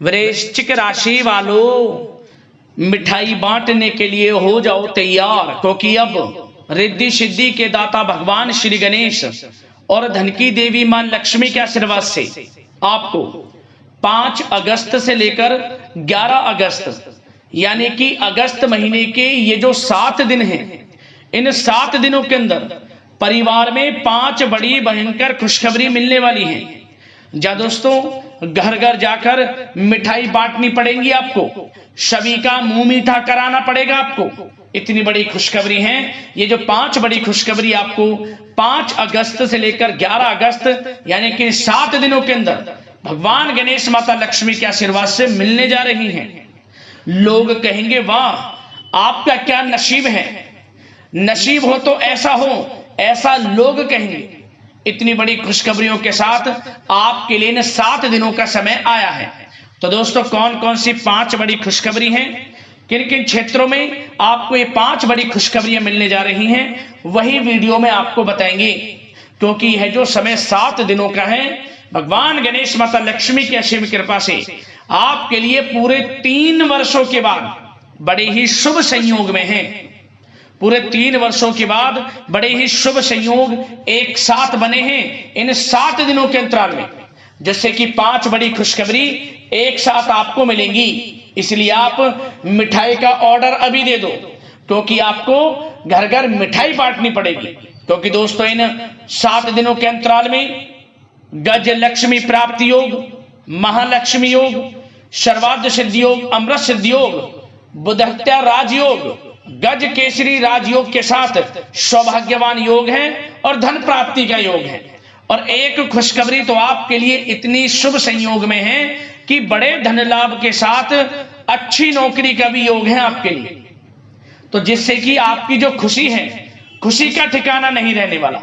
वृश्चिक राशि वालों, मिठाई बांटने के लिए हो जाओ तैयार, क्योंकि अब रिद्धि सिद्धि के दाता भगवान श्री गणेश और धन की देवी मां लक्ष्मी के आशीर्वाद से आपको 5 अगस्त से लेकर 11 अगस्त यानी कि अगस्त महीने के ये जो 7 दिन हैं, इन 7 दिनों के अंदर परिवार में 5 बड़ी भयंकर खुशखबरी मिलने वाली है। जा दोस्तों, घर घर जाकर मिठाई बांटनी पड़ेगी आपको, सभी का मुंह मीठा कराना पड़ेगा आपको। इतनी बड़ी खुशखबरी है। ये जो 5 बड़ी खुशखबरी आपको 5 अगस्त से लेकर 11 अगस्त यानी कि 7 दिनों के अंदर भगवान गणेश माता लक्ष्मी के आशीर्वाद से मिलने जा रही हैं। लोग कहेंगे वाह आपका क्या नसीब है, नसीब हो तो ऐसा हो, ऐसा लोग कहेंगे। इतनी बड़ी खुशखबरियों के साथ आपके लिए इन 7 दिनों का समय आया है। तो दोस्तों, कौन कौन सी 5 बड़ी खुशखबरी हैं, किन किन क्षेत्रों में आपको ये 5 बड़ी खुशखबरियां मिलने जा रही हैं, वही वीडियो में आपको बताएंगे। क्योंकि यह जो समय 7 दिनों का है, भगवान गणेश माता लक्ष्मी की असीम कृपा से आपके लिए पूरे 3 वर्षों के बाद बड़े ही शुभ संयोग में है। पूरे 3 वर्षों के बाद बड़े ही शुभ संयोग एक साथ बने हैं इन 7 दिनों के अंतराल में, जिससे कि 5 बड़ी खुशखबरी एक साथ आपको मिलेंगी। इसलिए आप मिठाई का ऑर्डर अभी दे दो, क्योंकि आपको घर घर मिठाई बांटनी पड़ेगी। क्योंकि दोस्तों, इन 7 दिनों के अंतराल में गज लक्ष्मी प्राप्ति योग, महालक्ष्मी योग, सर्वार्थ सिद्धि योग, अमृत सिद्धि योग, बुधहत्या राजयोग, गज केसरी राजयोग के साथ सौभाग्यवान योग है और धन प्राप्ति का योग है। और एक खुशखबरी तो आपके लिए इतनी शुभ संयोग में है कि बड़े धन लाभ के साथ अच्छी नौकरी का भी योग है आपके लिए। तो जिससे कि आपकी जो खुशी है, खुशी का ठिकाना नहीं रहने वाला।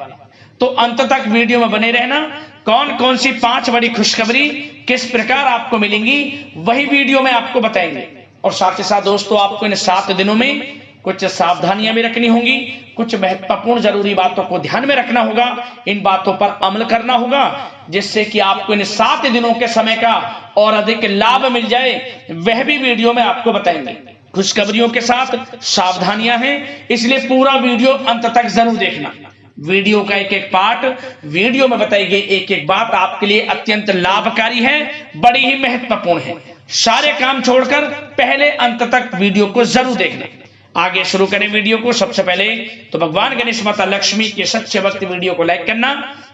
तो अंत तक वीडियो में बने रहना। कौन कौन सी 5 बड़ी खुशखबरी किस प्रकार आपको मिलेंगी, वही वीडियो में आपको बताएंगे। और साथ ही साथ दोस्तों, आपको इन 7 दिनों में कुछ सावधानियां भी रखनी होंगी, कुछ महत्वपूर्ण जरूरी बातों को ध्यान में रखना होगा, इन बातों पर अमल करना होगा, जिससे कि आपको इन 7 दिनों के समय का और अधिक लाभ मिल जाए, वह भी वीडियो में आपको बताएंगे। खुशखबरियों के साथ सावधानियां हैं, इसलिए पूरा वीडियो अंत तक जरूर देखना। वीडियो का एक एक पार्ट, वीडियो में बताई गई एक एक बात आपके लिए अत्यंत लाभकारी है, बड़ी ही महत्वपूर्ण है। सारे काम छोड़कर पहले अंत तक वीडियो को जरूर देखना। आगे शुरू करें वीडियो को। सबसे पहले तो भगवान गणेश माता लक्ष्मी के सच्चे भक्त वीडियो को लाइक करना,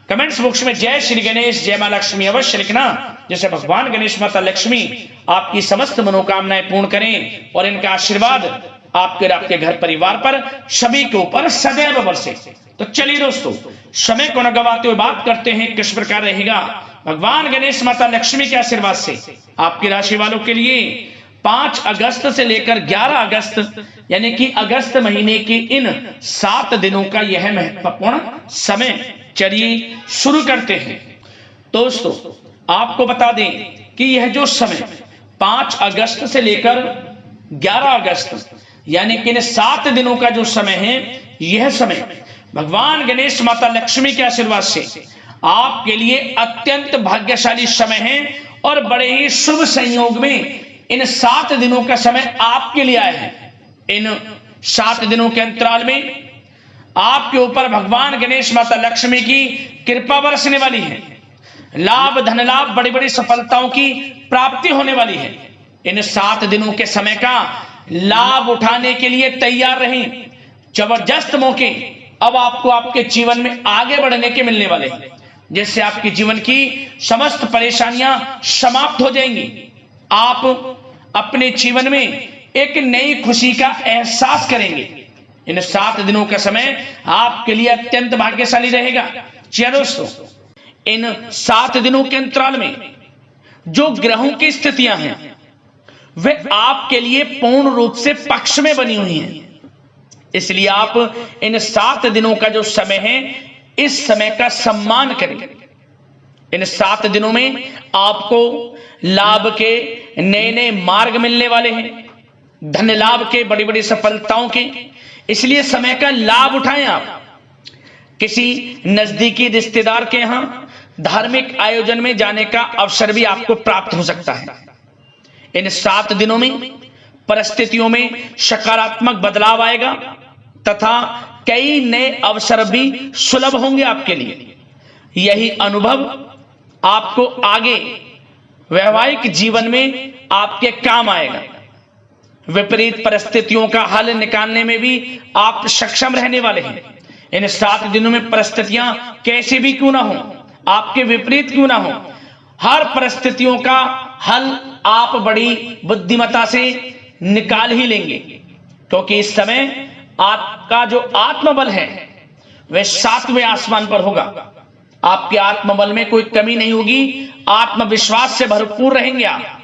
कमेंट्स बॉक्स में जय श्री गणेश, जय मां लक्ष्मी अवश्य लिखना, जिससे भगवान गणेश माता लक्ष्मी आपकी समस्त मनोकामनाएं पूर्ण करें और इनका आशीर्वाद आपके घर परिवार पर सभी के ऊपर सदैव बरसे। तो चलिए दोस्तों, समय को न गवाते हुए बात करते हैं किस प्रकार रहेगा भगवान गणेश माता लक्ष्मी के आशीर्वाद से आपकी राशि वालों के लिए 5 अगस्त से लेकर 11 अगस्त यानी कि अगस्त महीने के इन 7 दिनों का यह महत्वपूर्ण समय। चलिए शुरू करते हैं। दोस्तों, आपको बता दें कि यह जो समय 5 अगस्त से लेकर 11 अगस्त यानी कि इन 7 दिनों का जो समय है, यह समय भगवान गणेश माता लक्ष्मी के आशीर्वाद से आपके लिए अत्यंत भाग्यशाली समय है और बड़े ही शुभ संयोग में इन 7 दिनों का समय आपके लिए आया है। इन 7 दिनों के अंतराल में आपके ऊपर भगवान गणेश माता लक्ष्मी की कृपा बरसने वाली है। लाभ, धन लाभ, बड़ी बड़ी सफलताओं की प्राप्ति होने वाली है। इन 7 दिनों के समय का लाभ उठाने के लिए तैयार रहें। जबरदस्त मौके अब आपको आपके जीवन में आगे बढ़ने के मिलने वाले हैं, जिससे आपके जीवन की समस्त परेशानियां समाप्त हो जाएंगी। आप अपने जीवन में एक नई खुशी का एहसास करेंगे। इन 7 दिनों का समय आपके लिए अत्यंत भाग्यशाली रहेगा। जी दोस्तों, इन 7 दिनों के अंतराल में जो ग्रहों की स्थितियां हैं, वे आपके लिए पूर्ण रूप से पक्ष में बनी हुई हैं। इसलिए आप इन 7 दिनों का जो समय है, इस समय का सम्मान करें। इन 7 दिनों में आपको लाभ के नए नए मार्ग मिलने वाले हैं, धन लाभ के, बड़ी बड़ी सफलताओं के। इसलिए समय का लाभ उठाएं। आप किसी नजदीकी रिश्तेदार के यहां धार्मिक आयोजन में जाने का अवसर भी आपको प्राप्त हो सकता है। इन 7 दिनों में परिस्थितियों में सकारात्मक बदलाव आएगा तथा कई नए अवसर भी सुलभ होंगे आपके लिए। यही अनुभव आपको आगे वैवाहिक जीवन में आपके काम आएगा। विपरीत परिस्थितियों का हल निकालने में भी आप सक्षम रहने वाले हैं। इन 7 दिनों में परिस्थितियां कैसी भी क्यों ना हो, आपके विपरीत क्यों ना हो, हर परिस्थितियों का हल आप बड़ी बुद्धिमत्ता से निकाल ही लेंगे, क्योंकि इस समय आपका जो आत्मबल है वह 7वें आसमान पर होगा। आपके आत्मबल में कोई कमी नहीं होगी, आत्मविश्वास से भरपूर रहेंगे आप।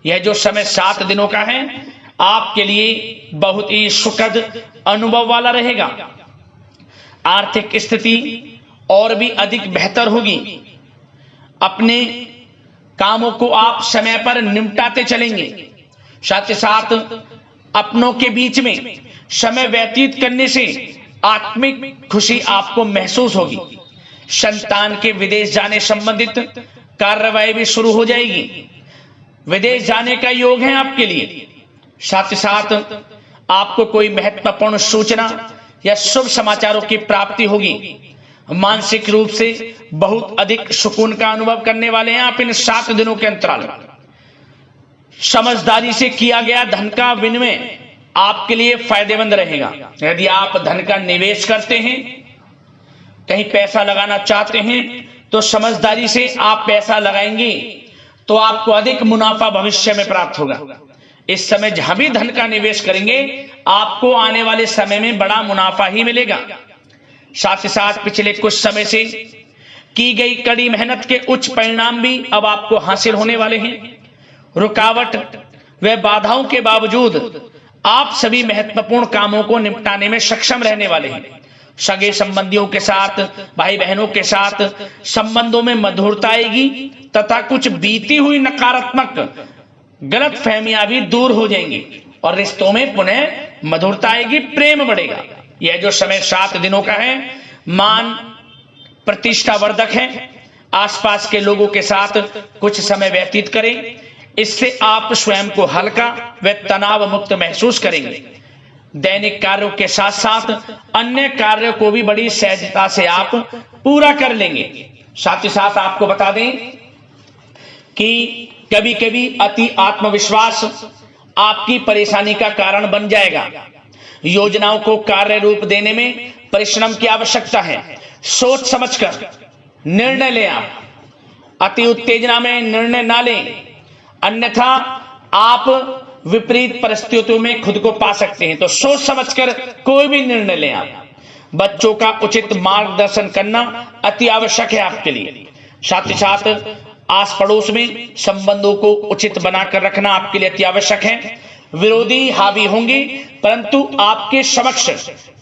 यह जो समय 7 दिनों का है आपके लिए बहुत ही सुखद अनुभव वाला रहेगा। आर्थिक स्थिति और भी अधिक बेहतर होगी। अपने कामों को आप समय पर निपटाते चलेंगे। साथ ही साथ अपनों के बीच में समय व्यतीत करने से आत्मिक खुशी आपको महसूस होगी। संतान के विदेश जाने संबंधित कार्यवाही भी शुरू हो जाएगी। विदेश जाने का योग है आपके लिए। साथ ही साथ आपको कोई महत्वपूर्ण सूचना या शुभ समाचारों की प्राप्ति होगी। मानसिक रूप से बहुत अधिक सुकून का अनुभव करने वाले हैं आप इन 7 दिनों के अंतराल में। समझदारी से किया गया धन का विनिमय आपके लिए फायदेमंद रहेगा। यदि आप धन का निवेश करते हैं, कहीं पैसा लगाना चाहते हैं, तो समझदारी से आप पैसा लगाएंगे तो आपको अधिक मुनाफा भविष्य में प्राप्त होगा। इस समय जहां भी धन का निवेश करेंगे आपको आने वाले समय में बड़ा मुनाफा ही मिलेगा। साथ ही साथ पिछले कुछ समय से की गई कड़ी मेहनत के उच्च परिणाम भी अब आपको हासिल होने वाले हैं। रुकावट व बाधाओं के बावजूद आप सभी महत्वपूर्ण कामों को निपटाने में सक्षम रहने वाले हैं। सगे संबंधियों के साथ, भाई बहनों के साथ संबंधों में मधुरता आएगी तथा कुछ बीती हुई नकारात्मक गलत फहमियां भी दूर हो जाएंगी और रिश्तों में पुनः मधुरता आएगी, प्रेम बढ़ेगा। यह जो समय 7 दिनों का है मान प्रतिष्ठा वर्धक है। आसपास के लोगों के साथ कुछ समय व्यतीत करें, इससे आप स्वयं को हल्का व तनाव मुक्त महसूस करेंगे। दैनिक कार्यों के साथ साथ अन्य कार्यों को भी बड़ी सहजता से आप पूरा कर लेंगे। साथ ही साथ आपको बता दें कि कभी कभी अति आत्मविश्वास आपकी परेशानी का कारण बन जाएगा। योजनाओं को कार्य रूप देने में परिश्रम की आवश्यकता है। सोच समझकर निर्णय लें आप, अति उत्तेजना में निर्णय ना लें, अन्यथा आप विपरीत परिस्थितियों में खुद को पा सकते हैं। तो सोच समझकर कोई भी निर्णय लें आप। बच्चों का उचित मार्गदर्शन करना अति आवश्यक है आपके लिए। साथ ही साथ आस पड़ोस में संबंधों को उचित बनाकर रखना आपके लिए अति आवश्यक है। विरोधी हावी होंगे परंतु आपके समक्ष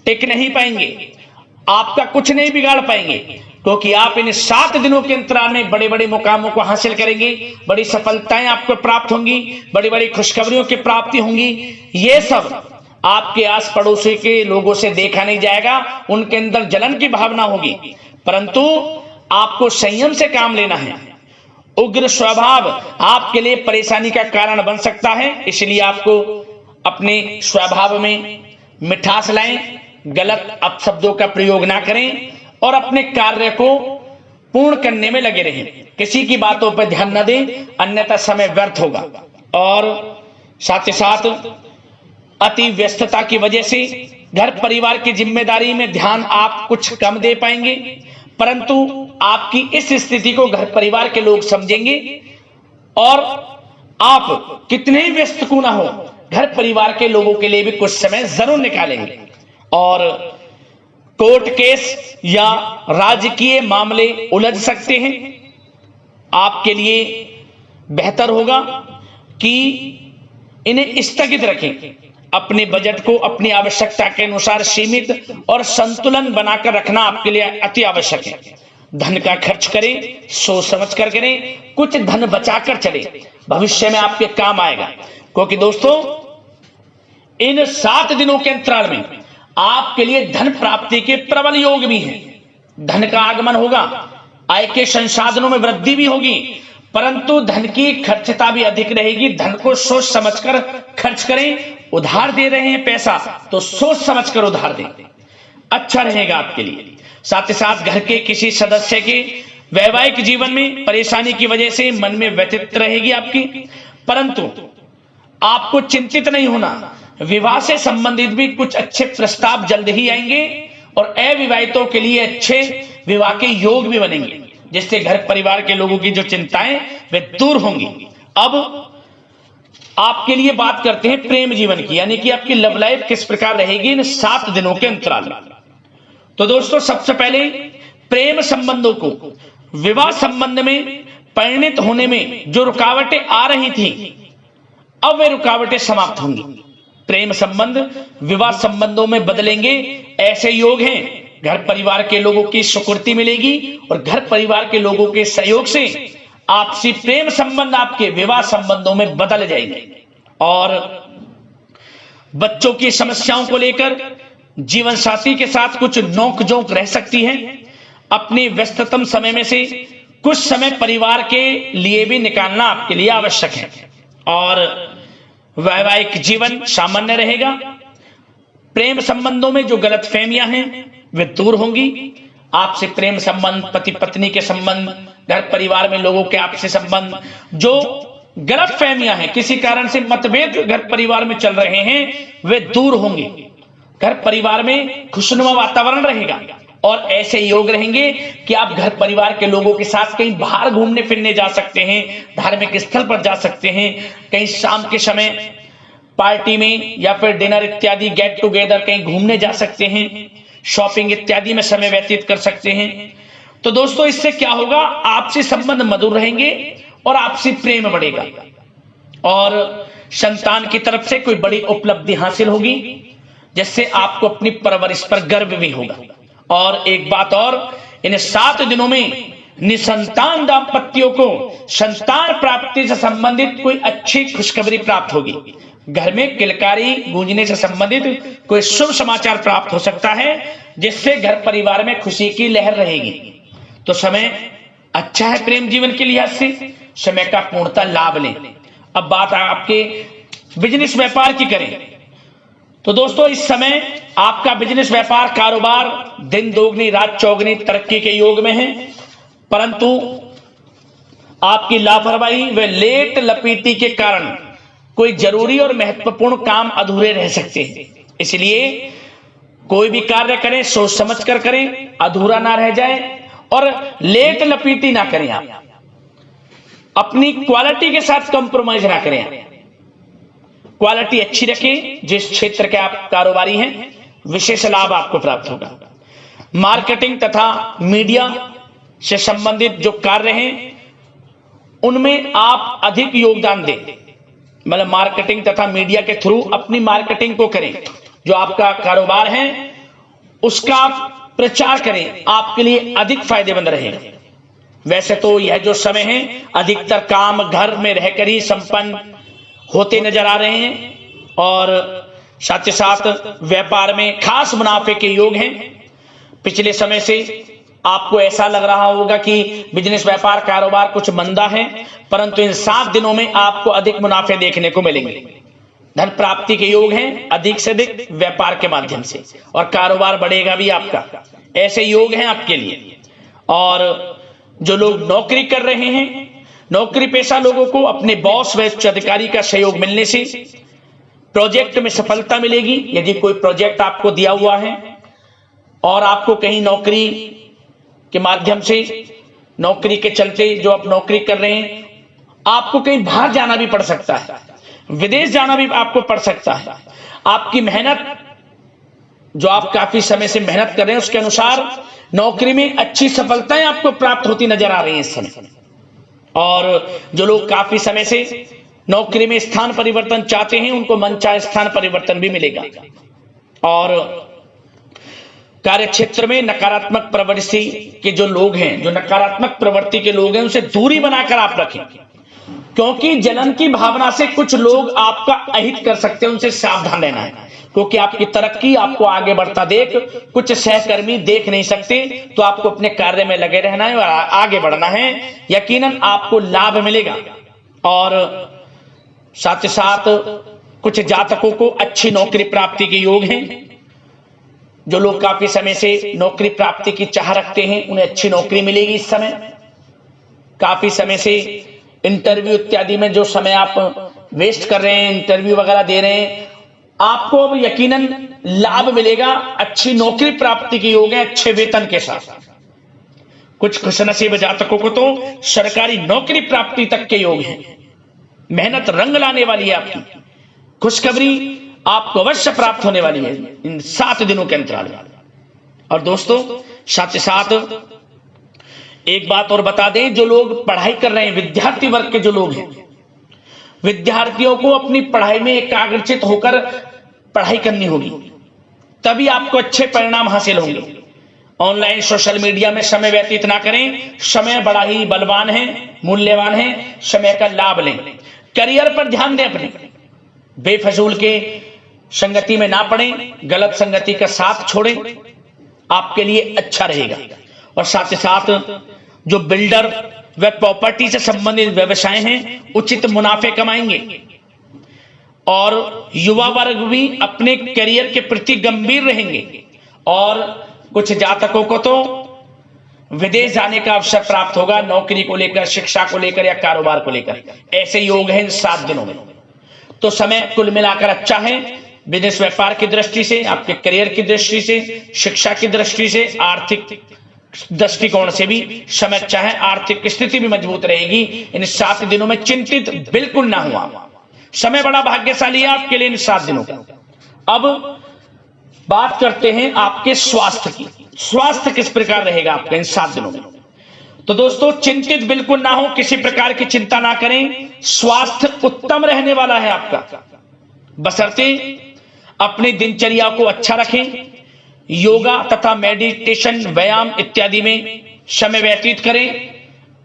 टिक नहीं पाएंगे, आपका कुछ नहीं बिगाड़ पाएंगे, क्योंकि आप इन 7 दिनों के अंतराल में बड़े बड़े मुकामों को हासिल करेंगे। बड़ी सफलताएं आपको प्राप्त होंगी, बड़ी बड़ी खुशखबरियों की प्राप्ति होंगी। ये सब आपके आस पड़ोसी के लोगों से देखा नहीं जाएगा, उनके अंदर जलन की भावना होगी, परंतु आपको संयम से काम लेना है। उग्र स्वभाव आपके लिए परेशानी का कारण बन सकता है, इसलिए आपको अपने स्वभाव में मिठास लाएं, गलत अपशब्दों का प्रयोग ना करें और अपने कार्य को पूर्ण करने में लगे रहें। किसी की बातों पर ध्यान न दें, अन्यथा समय व्यर्थ होगा। और साथ ही साथ अति व्यस्तता की वजह से घर परिवार की जिम्मेदारी में ध्यान आप कुछ कम दे पाएंगे, परंतु आपकी इस स्थिति को घर परिवार के लोग समझेंगे और आप कितने ही व्यस्त क्यों ना हो, घर परिवार के लोगों के लिए भी कुछ समय जरूर निकालेंगे। और कोर्ट केस या राजकीय मामले उलझ सकते हैं। आपके लिए बेहतर होगा कि इन्हें स्थगित रखें। अपने बजट को अपनी आवश्यकता के अनुसार सीमित और संतुलन बनाकर रखना आपके लिए अति आवश्यक है। धन का खर्च करें, सोच समझ कर करें, कुछ धन बचाकर चलें, भविष्य में आपके काम आएगा। क्योंकि दोस्तों इन 7 दिनों के अंतराल में आपके लिए धन प्राप्ति के प्रबल योग भी हैं। धन का आगमन होगा, आय के संसाधनों में वृद्धि भी होगी, परंतु धन की खर्चता भी अधिक रहेगी। धन को सोच समझकर खर्च करें। उधार दे रहे हैं पैसा तो सोच समझकर उधार दें, अच्छा रहेगा आपके लिए। साथ ही साथ घर के किसी सदस्य के वैवाहिक जीवन में परेशानी की वजह से मन में व्यथित रहेगी आपकी, परंतु आपको चिंतित नहीं होना। विवाह से संबंधित भी कुछ अच्छे प्रस्ताव जल्द ही आएंगे और अविवाहितों के लिए अच्छे विवाह के योग भी बनेंगे, जिससे घर परिवार के लोगों की जो चिंताएं वे दूर होंगी। अब आपके लिए बात करते हैं प्रेम जीवन की, यानी कि आपकी लव लाइफ किस प्रकार रहेगी इन 7 दिनों के अंतराल में। तो दोस्तों, सबसे पहले प्रेम संबंधों को, विवाह संबंध में परिणित होने में जो रुकावटें आ रही थी, अब वे रुकावटें समाप्त होंगी। प्रेम संबंध विवाह संबंधों में बदलेंगे, ऐसे योग हैं। घर परिवार के लोगों की स्वीकृति मिलेगी और घर परिवार के लोगों के सहयोग से आपसी प्रेम संबंध आपके विवाह संबंधों में बदल जाएंगे। और बच्चों की समस्याओं को लेकर जीवन साथी के साथ कुछ नोक-झोंक रह सकती है। अपने व्यस्ततम समय में से कुछ समय परिवार के लिए भी निकालना आपके लिए आवश्यक है। और वैवाहिक जीवन सामान्य रहेगा। प्रेम संबंधों में जो गलतफहमियां हैं वे दूर होंगी। आपसे प्रेम संबंध, पति पत्नी के संबंध, घर परिवार में लोगों के आपसे संबंध, जो गलतफहमियां हैं, किसी कारण से मतभेद घर परिवार में चल रहे हैं, वे दूर होंगे। घर परिवार में खुशनुमा वातावरण रहेगा और ऐसे योग रहेंगे कि आप घर परिवार के लोगों के साथ कहीं बाहर घूमने फिरने जा सकते हैं, धार्मिक स्थल पर जा सकते हैं, कहीं शाम के समय पार्टी में या फिर डिनर इत्यादि गेट टुगेदर कहीं घूमने जा सकते हैं, शॉपिंग इत्यादि में समय व्यतीत कर सकते हैं। तो दोस्तों, इससे क्या होगा, आपसी संबंध मधुर रहेंगे और आपसी प्रेम बढ़ेगा और संतान की तरफ से कोई बड़ी उपलब्धि हासिल होगी, जिससे आपको अपनी परवरिश पर गर्व भी होगा। और एक बात और, इन 7 दिनों में निसंतान दाम्पत्यों को संतान प्राप्ति से संबंधित कोई अच्छी खुशखबरी प्राप्त होगी। घर में किलकारी गूंजने से संबंधित कोई शुभ समाचार प्राप्त हो सकता है, जिससे घर परिवार में खुशी की लहर रहेगी। तो समय अच्छा है प्रेम जीवन के लिहाज से, समय का पूर्णतः लाभ लें। अब बात आपके बिजनेस व्यापार की करें तो दोस्तों, इस समय आपका बिजनेस व्यापार कारोबार दिन दोगुनी रात चौगुनी तरक्की के योग में है, परंतु आपकी लापरवाही व लेट लपीटी के कारण कोई जरूरी और महत्वपूर्ण काम अधूरे रह सकते हैं। इसलिए कोई भी कार्य करें सोच समझ कर करें, अधूरा ना रह जाए और लेट लपीटी ना करें। आप अपनी क्वालिटी के साथ कंप्रोमाइज ना करें, क्वालिटी अच्छी रखें। जिस क्षेत्र के आप कारोबारी हैं, विशेष लाभ आपको प्राप्त होगा। मार्केटिंग तथा मीडिया से संबंधित जो कार्य हैं, उनमें आप अधिक योगदान दें। मतलब मार्केटिंग तथा मीडिया के थ्रू अपनी मार्केटिंग को करें। जो आपका कारोबार है उसका प्रचार करें, आपके लिए अधिक फायदेमंद रहेगा। वैसे तो यह जो समय है, अधिकतर काम घर में रहकर ही संपन्न होते नजर आ रहे हैं और साथ ही साथ व्यापार में खास मुनाफे के योग हैं। पिछले समय से आपको ऐसा लग रहा होगा कि बिजनेस व्यापार कारोबार कुछ मंदा है, परंतु इन 7 दिनों में आपको अधिक मुनाफे देखने को मिलेंगे। धन प्राप्ति के योग हैं अधिक से अधिक व्यापार के माध्यम से, और कारोबार बढ़ेगा भी आपका। ऐसे योग हैं आपके लिए। और जो लोग नौकरी कर रहे हैं, नौकरी पेशा लोगों को अपने बॉस व उच्च अधिकारी का सहयोग मिलने से प्रोजेक्ट में सफलता मिलेगी। यदि कोई प्रोजेक्ट आपको दिया हुआ है और आपको कहीं नौकरी के माध्यम से, नौकरी के चलते जो आप नौकरी कर रहे हैं, आपको कहीं बाहर जाना भी पड़ सकता है, विदेश जाना भी आपको पड़ सकता है। आपकी मेहनत, जो आप काफी समय से मेहनत कर रहे हैं, उसके अनुसार नौकरी में अच्छी सफलताएं आपको प्राप्त होती नजर आ रही हैं इस समय। और जो लोग काफी समय से नौकरी में स्थान परिवर्तन चाहते हैं, उनको मनचाहे स्थान परिवर्तन भी मिलेगा। और कार्य क्षेत्र में नकारात्मक प्रवृत्ति के जो लोग हैं, जो नकारात्मक प्रवृत्ति के लोग हैं, उनसे दूरी बनाकर आप रखें। क्योंकि जलन की भावना से कुछ लोग आपका अहित कर सकते हैं, उनसे सावधान रहना है। क्योंकि आपकी तरक्की, आपको आगे बढ़ता देख कुछ सहकर्मी देख नहीं सकते, तो आपको अपने कार्य में लगे रहना है और आगे बढ़ना है। यकीनन आपको लाभ मिलेगा। और साथ ही साथ कुछ जातकों को अच्छी नौकरी प्राप्ति के योग हैं। जो लोग काफी समय से नौकरी प्राप्ति की चाह रखते हैं, उन्हें अच्छी नौकरी मिलेगी इस समय। काफी समय से इंटरव्यू इत्यादि में जो समय आप वेस्ट कर रहे हैं, इंटरव्यू वगैरह दे रहे हैं, आपको अब यकीनन लाभ मिलेगा। अच्छी नौकरी प्राप्ति के योग है, अच्छे वेतन के साथ। कुछ खुशनसीब जातकों को तो सरकारी नौकरी प्राप्ति तक के योग हैं। मेहनत रंग लाने वाली है आपकी। खुशखबरी आपको अवश्य प्राप्त होने वाली है इन 7 दिनों के अंतराल में। और दोस्तों, साथ ही साथ एक बात और बता दें, जो लोग पढ़ाई कर रहे हैं, विद्यार्थी वर्ग के जो लोग हैं, विद्यार्थियों को अपनी पढ़ाई में एकाग्रचित होकर पढ़ाई करनी होगी, तभी आपको अच्छे परिणाम हासिल होंगे। ऑनलाइन सोशल मीडिया में समय व्यतीत ना करें। समय बड़ा ही बलवान है, मूल्यवान है। समय का लाभ लें। करियर पर ध्यान दें। अपने बेफजूल के संगति में ना पड़ें, गलत संगति का साथ छोड़ें, आपके लिए अच्छा रहेगा। और साथ ही साथ जो बिल्डर व प्रॉपर्टी से संबंधित व्यवसाय हैं, उचित मुनाफे कमाएंगे। और युवा वर्ग भी अपने करियर के प्रति गंभीर रहेंगे। और कुछ जातकों को तो विदेश जाने का अवसर प्राप्त होगा, नौकरी को लेकर, शिक्षा को लेकर या कारोबार को लेकर। ऐसे योग हैं इन 7 दिनों में। तो समय कुल मिलाकर अच्छा है। बिजनेस व्यापार की दृष्टि से, आपके करियर की दृष्टि से, शिक्षा की दृष्टि से, आर्थिक दृष्टिकोण से भी समय अच्छा है। आर्थिक स्थिति भी मजबूत रहेगी। इन 7 दिनों में चिंतित बिल्कुल ना हुआ। समय बड़ा भाग्यशाली है आपके लिए इन 7 दिनों का। अब बात करते हैं आपके स्वास्थ्य की। स्वास्थ्य किस प्रकार रहेगा आपका इन 7 दिनों में? तो दोस्तों, चिंतित बिल्कुल ना हो, किसी प्रकार की चिंता ना करें। स्वास्थ्य उत्तम रहने वाला है आपका, बशर्ते अपनी दिनचर्या को अच्छा रखें। योगा तथा मेडिटेशन, व्यायाम इत्यादि में समय व्यतीत करें।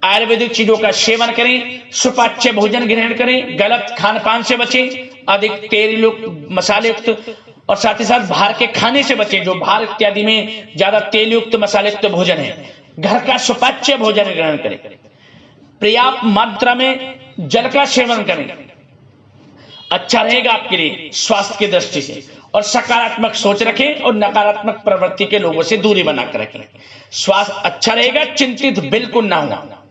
आयुर्वेदिक चीजों का सेवन करें। सुपाच्य भोजन ग्रहण करें। गलत खान पान से बचें। अधिक तेल युक्त, मसाले युक्त और साथ ही साथ बाहर के खाने से बचें। जो बाहर इत्यादि में ज्यादा तेल युक्त, मसाले युक्त भोजन है, घर का सुपाच्य भोजन ग्रहण करें। पर्याप्त मात्रा में जल का सेवन करें। अच्छा रहेगा आपके लिए स्वास्थ्य की दृष्टि से। और सकारात्मक सोच रखें और नकारात्मक प्रवृत्ति के लोगों से दूरी बनाकर रखें। स्वास्थ्य अच्छा रहेगा, चिंतित बिल्कुल ना हुआ।